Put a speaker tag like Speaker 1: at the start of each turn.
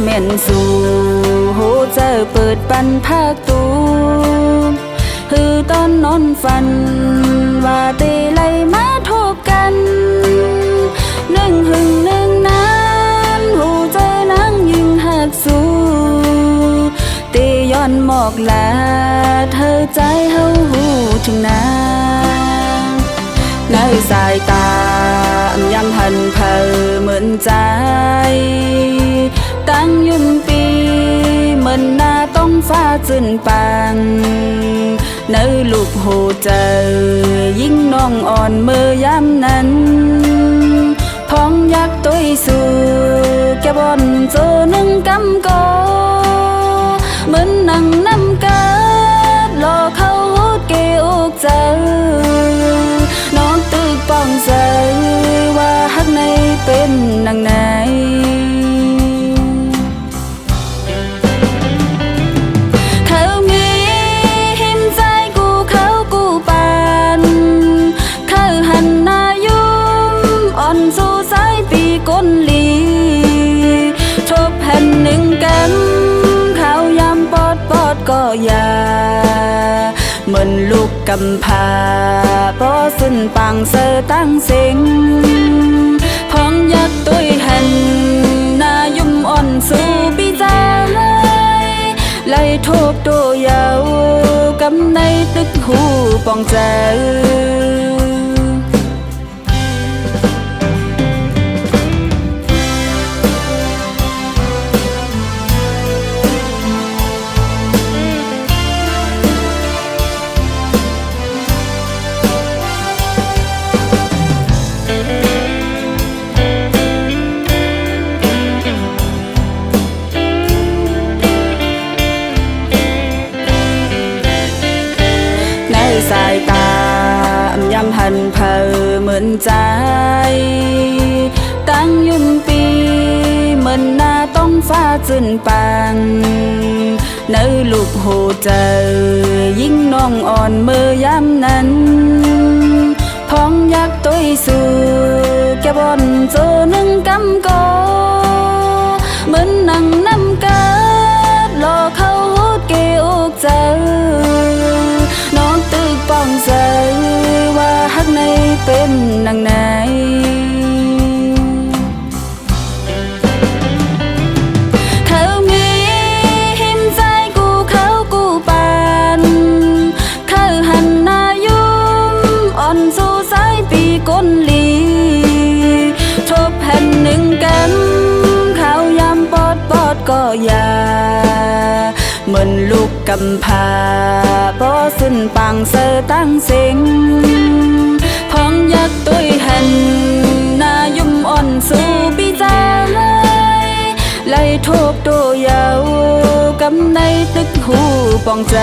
Speaker 1: แม่นสู่โหเจอเปิดปันภาคตูคือตอนนอนฝันว่าเตไลมาทบกันหนึ่งหึงหนึ่งนั้นหูเจอนางยิงหักสู่เตย้อนหมอกลาเธอใจเฮาหูถึงนางในสายตายำหันเพอเหมือนใจตั้งยุ่มปีเหมือนหน้าต้องฟ้าจืนปังเนื้อลูกหูเจอยิ่งน้องอ่อนเมื่อยามนั้นพ้องยักตัวสู่แกบอนเจอหนึ่งกำกอเหมือนนั่งน้ำกาดรอเขาหูดเกอกเจอน้องตึกป้องใจว่าฮักในเป็นนางไหนก้นลีทบแผ่นหนึ่งกันข้าวยำปอดก็อย่าเหมือนลูกกำพร้าพอสิ้นปังเสอตั้งเสียงพองยักตุยหันนายุ่มอ่อนสู่ปีใจไล่ทบตัวยาวกำในตึกหูปองใจสายตายำหันเพอเหมือนใจตั้งยุ่มปีเหมือนหน้าต้องฟ้าจืนปังเนื้อลูกหูเจอยิ่งน้องอ่อนเมื่อยามนั้นพ้องยักตัวสู่แกบอนเจอหนึ่งกำกอเหมือนนั่งน้ำกาดรอเขาหูดเกอกเจอน้องตึกป้องใจว่าฮักในเป็นนางไหนเขามีหิมใจกูปานเขาหันหน้ายุ่มอ่อนสู่สายปีก้นลีทบแผ่นหนึ่งกันข้าวยำปอดก็อย่าเหมือนลูกกำพร้าพอสิ้นปังเสอตั้งเสียงพองยักตุยหันนายุ่มอ่อนสู่ปีใจไล่ทบตัวยาวกำในตึกหูปองใจ